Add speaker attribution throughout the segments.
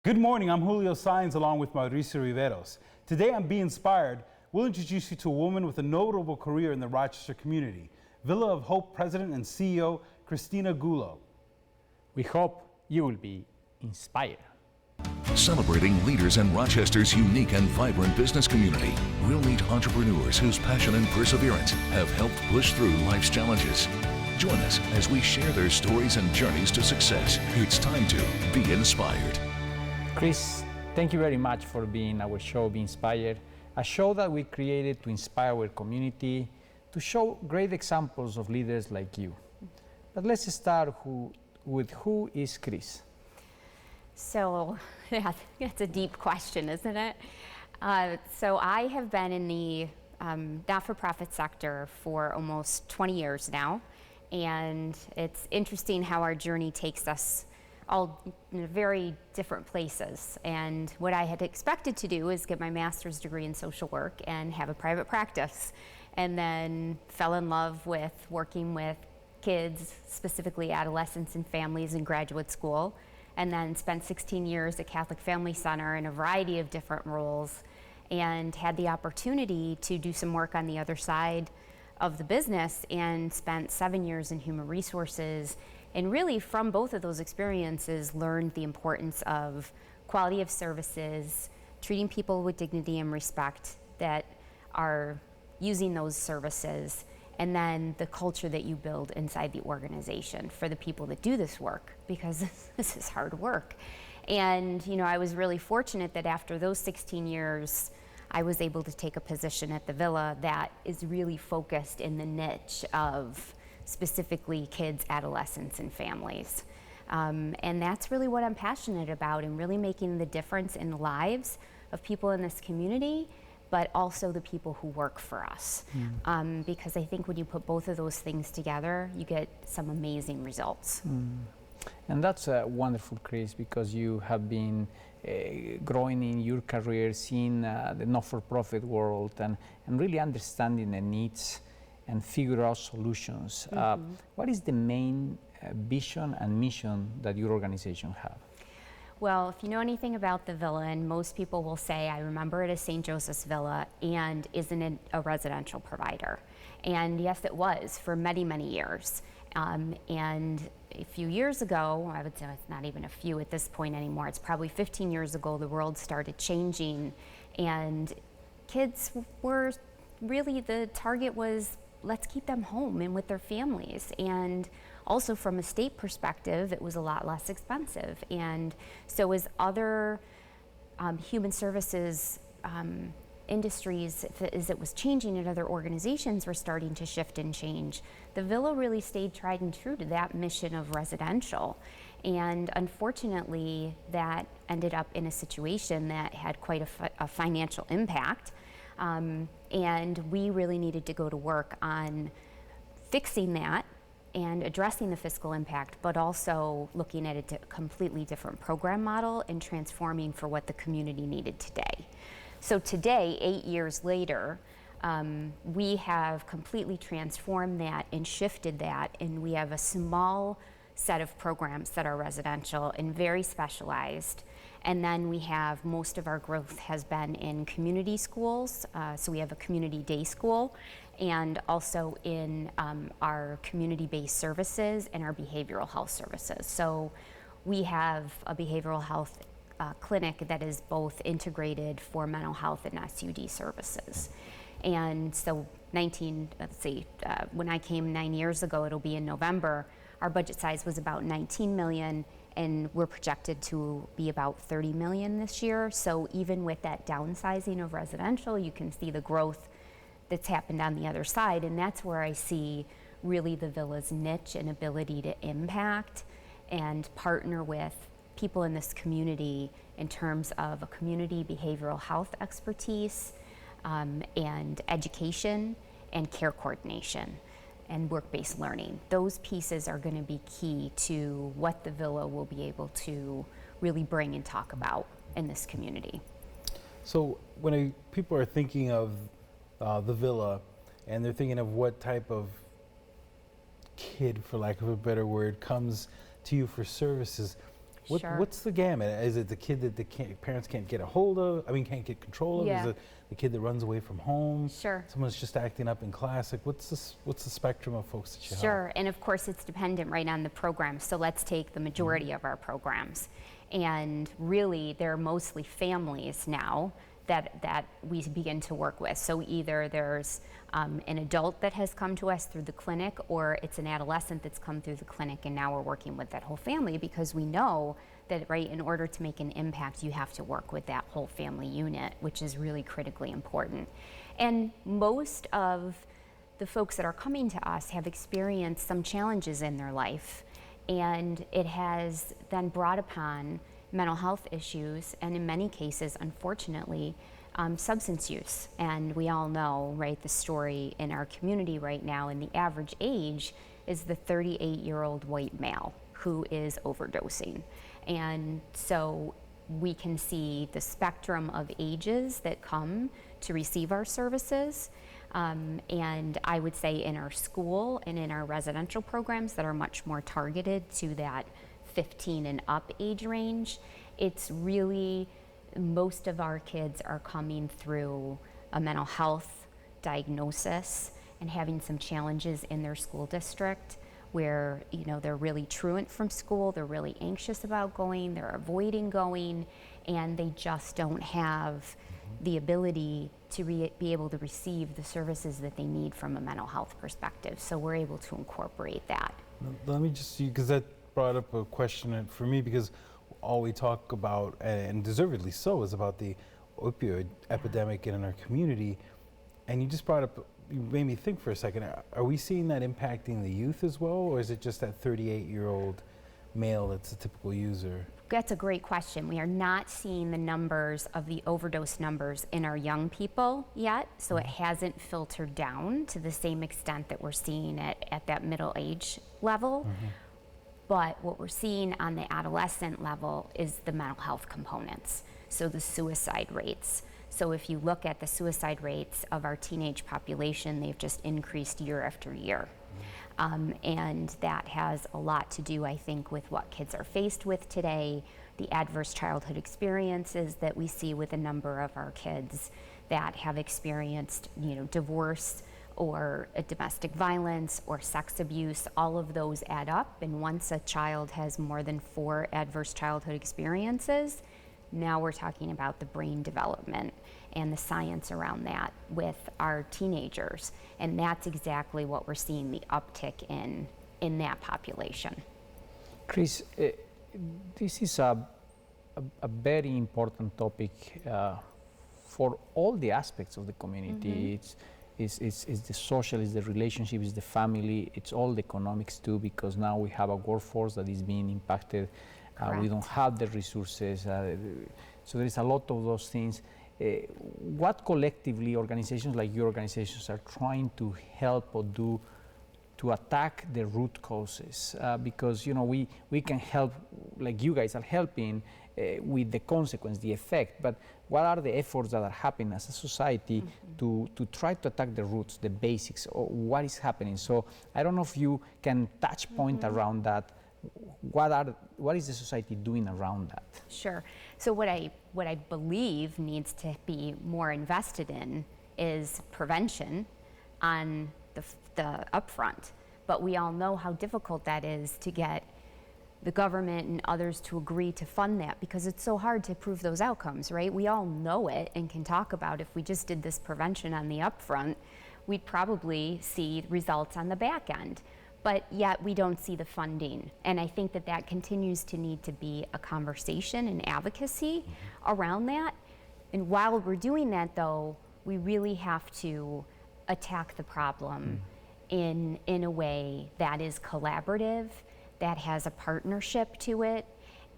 Speaker 1: Good morning, I'm Julio Sainz along with Mauricio Riveros. Today on Be Inspired, we'll introduce you to a woman with a notable career in the Rochester community, Villa of Hope President and CEO, Christina Gullo.
Speaker 2: We hope you will be inspired.
Speaker 3: Celebrating leaders in Rochester's unique and vibrant business community, we'll meet entrepreneurs whose passion and perseverance have helped push through life's challenges. Join us as we share their stories and journeys to success. It's time to be inspired.
Speaker 2: Chris, thank you very much for being our show, Be Inspired, a show that we created to inspire our community, to show great examples of leaders like you. But let's start with who is Chris?
Speaker 4: So that's a deep question, isn't it? So I have been in the not-for-profit sector for almost 20 years now, and it's interesting how our journey takes us all in very different places. And what I had expected to do is get my master's degree in social work and have a private practice, and then fell in love with working with kids, specifically adolescents and families in graduate school, and then spent 16 years at Catholic Family Center in a variety of different roles, and had the opportunity to do some work on the other side of the business, and spent 7 years in human resources, and really from both of those experiences learned the importance of quality of services, treating people with dignity and respect that are using those services, and then the culture that you build inside the organization for the people that do this work, because this is hard work. And I was really fortunate that after those 16 years, I was able to take a position at the Villa that is really focused in the niche of specifically kids, adolescents, and families. And that's really what I'm passionate about, and really making the difference in the lives of people in this community, but also the people who work for us. Because I think when you put both of those things together, you get some amazing results.
Speaker 2: And that's wonderful, Chris, because you have been growing in your career, seeing the not-for-profit world, and really understanding the needs and figure out solutions. What is the main vision and mission that your organization have?
Speaker 4: Well, if you know anything about the Villa, and most people will say, I remember it as St. Joseph's Villa, and isn't it a residential provider? And yes, it was for many, many years. And a few years ago, I would say it's not even a few at this point anymore, it's probably 15 years ago, the world started changing, and kids were really, the target was, let's keep them home and with their families. And also from a state perspective, it was a lot less expensive. And so as other human services industries, as it was changing and other organizations were starting to shift and change, the Villa really stayed tried and true to that mission of residential. And unfortunately, that ended up in a situation that had quite a financial impact. And we really needed to go to work on fixing that and addressing the fiscal impact, but also looking at a completely different program model and transforming for what the community needed today. So today, 8 years later, we have completely transformed that and shifted that, and we have a small set of programs that are residential and very specialized. And then we have, most of our growth has been in community schools. So we have a community day school, and also in our community-based services and our behavioral health services. So we have a behavioral health clinic that is both integrated for mental health and SUD services. And so when I came 9 years ago, it'll be in November, our budget size was about 19 million, and we're projected to be about 30 million this year. So even with that downsizing of residential, you can see the growth that's happened on the other side, and that's where I see really the Villa's niche and ability to impact and partner with people in this community in terms of a community behavioral health expertise, and education and care coordination and work-based learning. Those pieces are going to be key to what the Villa will be able to really bring and talk about in this community.
Speaker 1: So when people are thinking of the Villa, and they're thinking of what type of kid, for lack of a better word, comes to you for services,
Speaker 4: Sure.
Speaker 1: What's the gamut? Is it the kid that the parents can't get a hold of? I mean, can't get control of?
Speaker 4: Yeah.
Speaker 1: Is it the kid that runs away from home?
Speaker 4: Sure.
Speaker 1: Someone's just acting up in class? Like, what's the spectrum of folks that you help?
Speaker 4: Sure, and of course it's dependent right on the program. So let's take the majority of our programs. And really, they're mostly families now that we begin to work with. So either there's an adult that has come to us through the clinic, or it's an adolescent that's come through the clinic, and now we're working with that whole family, because we know that, right, in order to make an impact, you have to work with that whole family unit, which is really critically important. And most of the folks that are coming to us have experienced some challenges in their life, and it has then brought upon mental health issues, and in many cases, unfortunately, substance use. And we all know, right, the story in our community right now, and the average age is the 38-year-old white male who is overdosing. And so we can see the spectrum of ages that come to receive our services. And I would say in our school and in our residential programs that are much more targeted to that 15 and up age range, it's really, most of our kids are coming through a mental health diagnosis and having some challenges in their school district where, you know, they're really truant from school, they're really anxious about going, they're avoiding going, and they just don't have the ability to be able to receive the services that they need from a mental health perspective. So we're able to incorporate that.
Speaker 1: Let me just see, because that brought up a question for me, because all we talk about, and deservedly so, is about the opioid epidemic in our community. And you just brought up, you made me think for a second, are we seeing that impacting the youth as well, or is it just that 38-year-old male that's a typical user?
Speaker 4: That's a great question. We are not seeing the numbers of the overdose numbers in our young people yet, so it hasn't filtered down to the same extent that we're seeing it at that middle age level. But what we're seeing on the adolescent level is the mental health components, so the suicide rates. So if you look at the suicide rates of our teenage population, they've just increased year after year. And that has a lot to do, I think, with what kids are faced with today, the adverse childhood experiences that we see with a number of our kids that have experienced, you know, divorce or a domestic violence or sex abuse. All of those add up, and once a child has more than 4 adverse childhood experiences, now we're talking about the brain development and the science around that with our teenagers. And that's exactly what we're seeing the uptick in that population. Chris,
Speaker 2: this is a very important topic for all the aspects of the community. It's the social, it's the relationship, it's the family, it's all the economics too, because now we have a workforce that is being impacted. We don't have the resources, so there is a lot of those things. What collectively organizations like your organizations are trying to help or do to attack the root causes? Because, you know, we can help, like you guys are helping with the consequence, the effect, but what are the efforts that are happening as a society to try to attack the roots, the basics, or what is happening? So I don't know if you can touch point around that. What is the society doing around that?
Speaker 4: Sure. So what I believe needs to be more invested in is prevention on the upfront. But we all know how difficult that is to get the government and others to agree to fund that, because it's so hard to prove those outcomes, right? We all know it and can talk about if we just did this prevention on the upfront, we'd probably see results on the back end. But yet we don't see the funding. And I think that continues to need to be a conversation and advocacy around that. And while we're doing that though, we really have to attack the problem in a way that is collaborative, that has a partnership to it.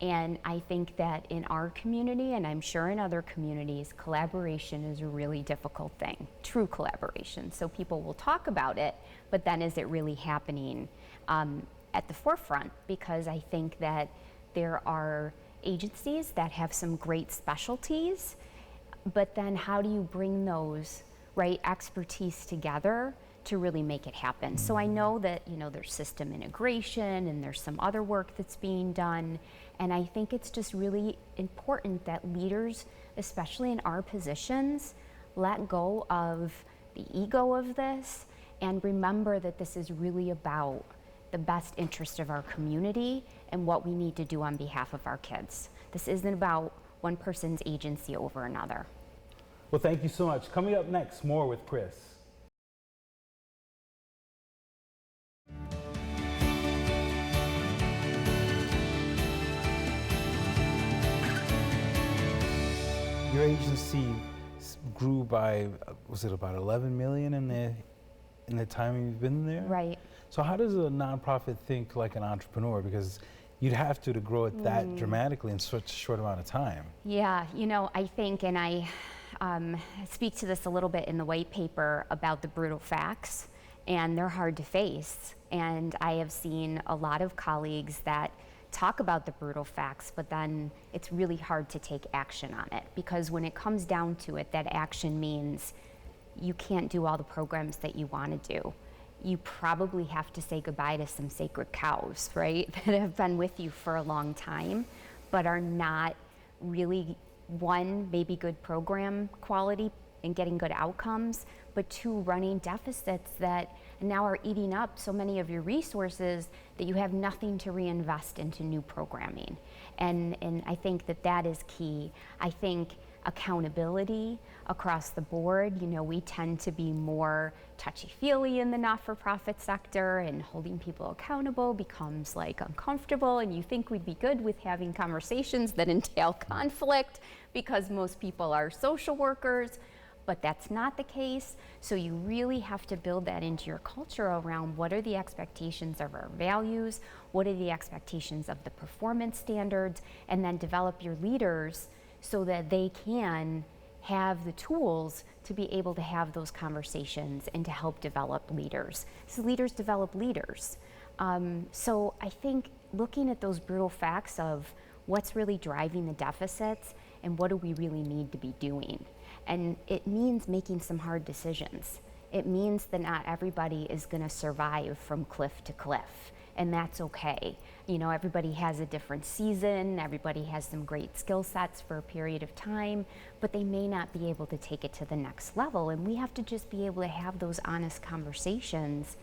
Speaker 4: And I think that in our community, and I'm sure in other communities, collaboration is a really difficult thing, true collaboration. So people will talk about it, but then is it really happening at the forefront? Because I think that there are agencies that have some great specialties, but then how do you bring those, right, expertise together to really make it happen. So I know that, there's system integration and there's some other work that's being done. And I think it's just really important that leaders, especially in our positions, let go of the ego of this and remember that this is really about the best interest of our community and what we need to do on behalf of our kids. This isn't about one person's agency over another.
Speaker 1: Well, thank you so much. Coming up next, more with Chris. Your agency grew by, was it about 11 million in the time you've been there?
Speaker 4: Right.
Speaker 1: So how does a nonprofit think like an entrepreneur? Because you'd have to grow it that dramatically in such a short amount of time.
Speaker 4: Yeah, I think, and I speak to this a little bit in the white paper about the brutal facts, and they're hard to face. And I have seen a lot of colleagues that talk about the brutal facts, but then it's really hard to take action on it, because when it comes down to it, that action means you can't do all the programs that you want to do. You probably have to say goodbye to some sacred cows, right, that have been with you for a long time, but are not really, one, maybe good program quality and getting good outcomes, but two, running deficits that now are eating up so many of your resources that you have nothing to reinvest into new programming. And I think that is key. I think accountability across the board, we tend to be more touchy-feely in the not-for-profit sector, and holding people accountable becomes like uncomfortable, and you think we'd be good with having conversations that entail conflict because most people are social workers, but that's not the case. So you really have to build that into your culture around what are the expectations of our values, what are the expectations of the performance standards, and then develop your leaders so that they can have the tools to be able to have those conversations and to help develop leaders. So leaders develop leaders. So I think looking at those brutal facts of what's really driving the deficits and what do we really need to be doing. And it means making some hard decisions. It means that not everybody is going to survive from cliff to cliff, and that's okay. Everybody has a different season, everybody has some great skill sets for a period of time, but they may not be able to take it to the next level, and we have to just be able to have those honest conversations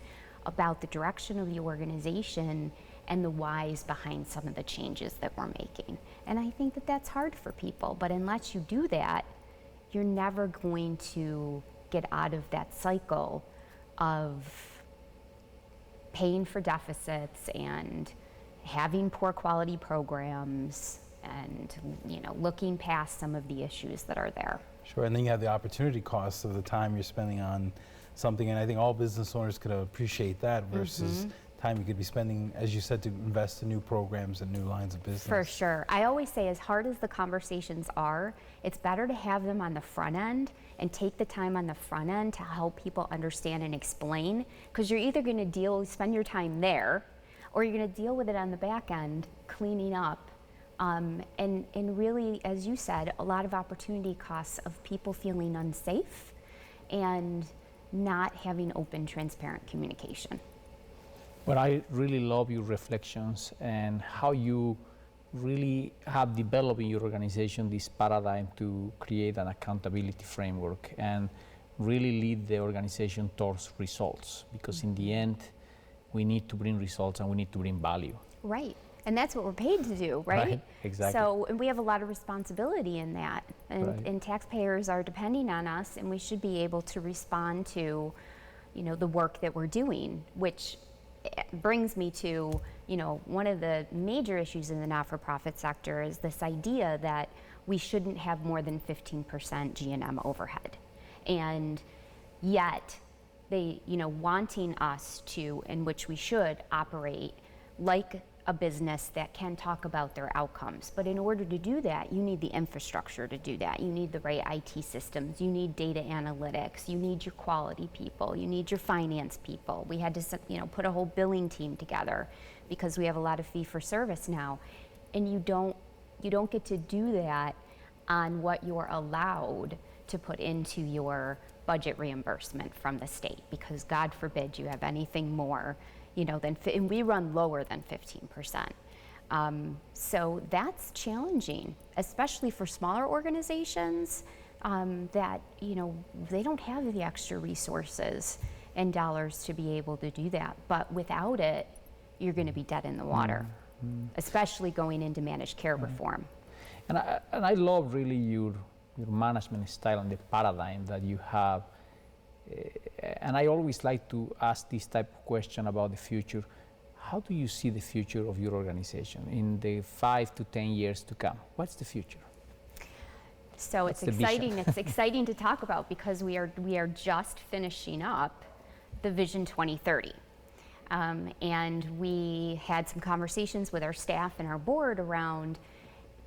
Speaker 4: about the direction of the organization and the whys behind some of the changes that we're making. And I think that that's hard for people, but unless you do that, you're never going to get out of that cycle of paying for deficits and having poor quality programs and looking past some of the issues that are there.
Speaker 1: Sure, and then you have the opportunity costs of the time you're spending on something, and I think all business owners could appreciate that versus time you could be spending, as you said, to invest in new programs and new lines of business.
Speaker 4: For sure. I always say, as hard as the conversations are, it's better to have them on the front end and take the time on the front end to help people understand and explain, because you're either going to spend your time there, or you're going to deal with it on the back end, cleaning up. And really, as you said, a lot of opportunity costs of people feeling unsafe and not having open, transparent communication.
Speaker 2: But I really love your reflections and how you really have developed in your organization this paradigm to create an accountability framework and really lead the organization towards results, because in the end, we need to bring results and we need to bring value.
Speaker 4: Right. And that's what we're paid to do, right?
Speaker 2: Exactly.
Speaker 4: So, and we have a lot of responsibility in that. And taxpayers are depending on us, and we should be able to respond to, the work that we're doing, which brings me to, one of the major issues in the not-for-profit sector is this idea that we shouldn't have more than 15% G&M overhead. And yet, they, wanting us to, in which we should operate like a business that can talk about their outcomes. But in order to do that, you need the infrastructure to do that. You need the right IT systems, you need data analytics, you need your quality people, you need your finance people. We had to, put a whole billing team together because we have a lot of fee for service now. And you don't get to do that on what you're allowed to put into your budget reimbursement from the state, because God forbid you have anything more, and we run lower than 15%. So that's challenging, especially for smaller organizations that, they don't have the extra resources and dollars to be able to do that. But without it, you're going to be dead in the water, especially going into managed care reform.
Speaker 2: And I love really your management style and the paradigm that you have. And I always like to ask this type of question about the future. How do you see the future of your organization in the 5 to 10 years to come? What's the future?
Speaker 4: So it's exciting. It's exciting to talk about, because we are just finishing up the Vision 2030. And we had some conversations with our staff and our board around,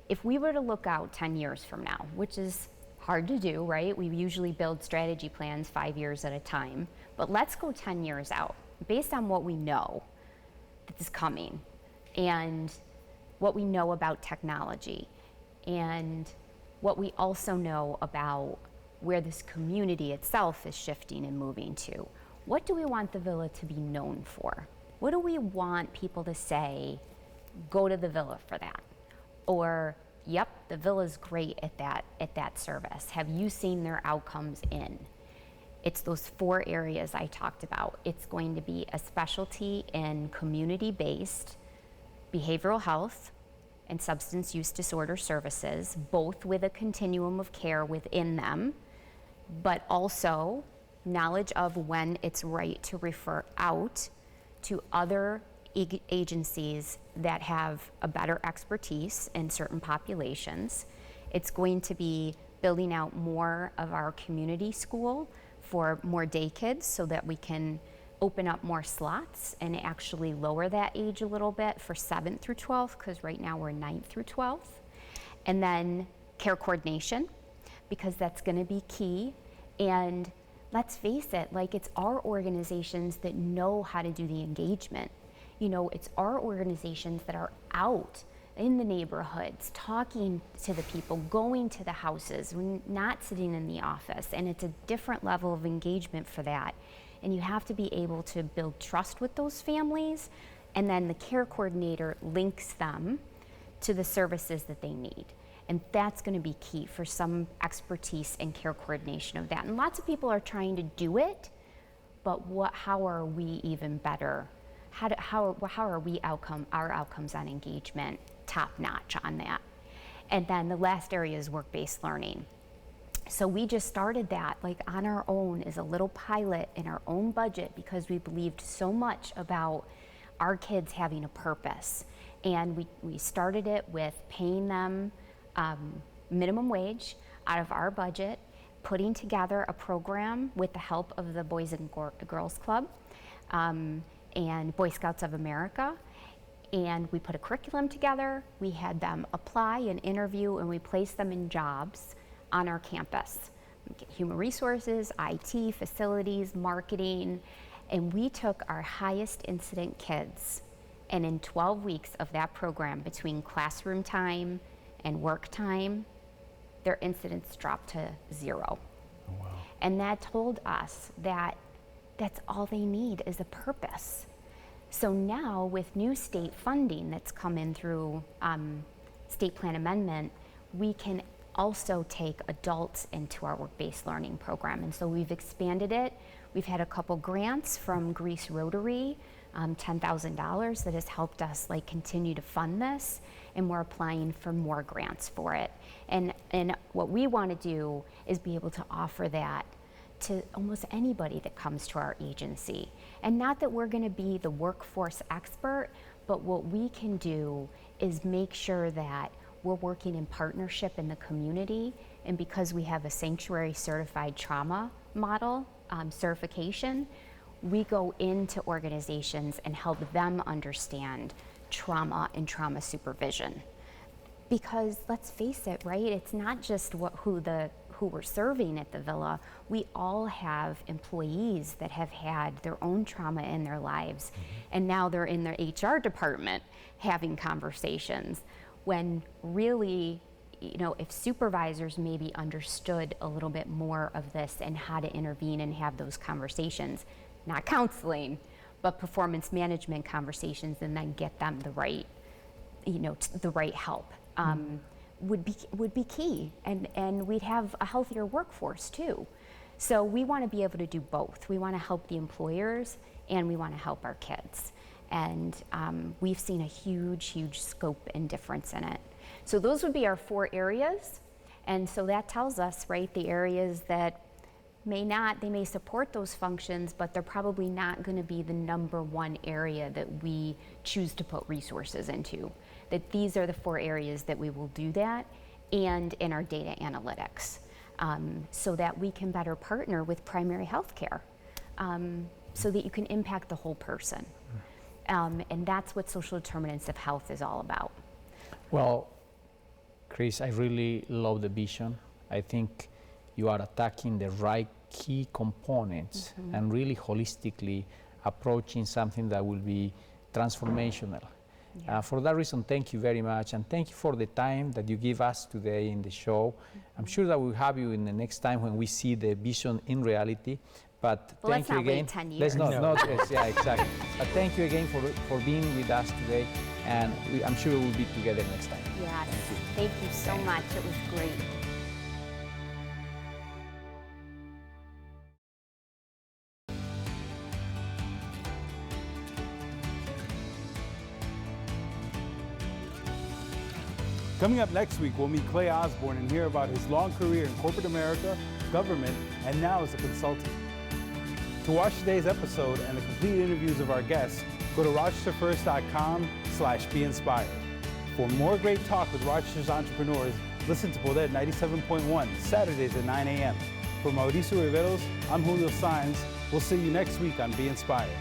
Speaker 4: if we were to look out 10 years from now, which is hard to do, right? We usually build strategy plans 5 years at a time, but let's go 10 years out based on what we know that is coming and what we know about technology and what we also know about where this community itself is shifting and moving to. What do we want the Villa to be known for? What do we want people to say, go to the Villa for that? Or, yep, the Villa's great at that service. Have you seen their outcomes in? It's those 4 areas I talked about. It's going to be a specialty in community-based behavioral health and substance use disorder services, both with a continuum of care within them, but also knowledge of when it's right to refer out to other agencies that have a better expertise in certain populations. It's going to be building out more of our community school for more day kids so that we can open up more slots and actually lower that age a little bit for 7th through 12th, because right now we're 9th through 12th. And then care coordination, because that's going to be key. And let's face it, it's our organizations that know how to do the engagement. It's our organizations that are out in the neighborhoods, talking to the people, going to the houses, not sitting in the office. And it's a different level of engagement for that. And you have to be able to build trust with those families, and then the care coordinator links them to the services that they need. And that's going to be key for some expertise and care coordination of that. And lots of people are trying to do it, but how are we even better? How are we our outcomes on engagement top notch on that? And then the last area is work-based learning. So we just started that on our own as a little pilot in our own budget, because we believed so much about our kids having a purpose. And we started it with paying them minimum wage out of our budget, putting together a program with the help of the Boys and Girls Club and Boy Scouts of America. And we put a curriculum together, we had them apply and interview, and we placed them in jobs on our campus. Human resources, IT, facilities, marketing, and we took our highest incident kids, and in 12 weeks of that program, between classroom time and work time, their incidents dropped to 0.
Speaker 1: Oh, wow.
Speaker 4: And that told us that that's all they need is a purpose. So now with new state funding that's come in through state plan amendment, we can also take adults into our work-based learning program. And so we've expanded it. We've had a couple grants from Greece Rotary, $10,000 that has helped us continue to fund this, and we're applying for more grants for it. And what we want to do is be able to offer that to almost anybody that comes to our agency. And not that we're going to be the workforce expert, but what we can do is make sure that we're working in partnership in the community, and because we have a sanctuary certified trauma model certification, we go into organizations and help them understand trauma and trauma supervision. Because let's face it, right? It's not just who we're serving at the Villa. We all have employees that have had their own trauma in their lives, and now they're in their HR department having conversations, when really if supervisors maybe understood a little bit more of this and how to intervene and have those conversations, not counseling, but performance management conversations, and then get them the right, the right help, would be key, and we'd have a healthier workforce too. So we want to be able to do both. We want to help the employers, and we want to help our kids. And we've seen a huge scope and difference in it. So those would be our 4 areas. And so that tells us, right, the areas that they may support those functions, but they're probably not going to be the #1 area that we choose to put resources into. That these are the 4 areas that we will do that, and in our data analytics, so that we can better partner with primary health care, so that you can impact the whole person. And that's what social determinants of health is all about.
Speaker 2: Well, Chris, I really love the vision. I think you are attacking the right key components and really holistically approaching something that will be transformational. Yeah. For that reason, thank you very much, and thank you for the time that you give us today in the show. I'm sure that we'll have you in the next time when we see the vision in reality. But
Speaker 4: well,
Speaker 2: thank you again.
Speaker 4: Let's not wait 10 years.
Speaker 2: Let's not, yes, yeah, exactly. But thank you again for being with us today, and I'm sure we'll be together next time.
Speaker 4: Yes, thank you so much. It was great.
Speaker 1: Coming up next week, we'll meet Clay Osborne and hear about his long career in corporate America, government, and now as a consultant. To watch today's episode and the complete interviews of our guests, go to rochesterfirst.com/be-inspired. For more great talk with Rochester's entrepreneurs, listen to Poder 97.1, Saturdays at 9 a.m. For Mauricio Riveros, I'm Julio Saenz. We'll see you next week on Be Inspired.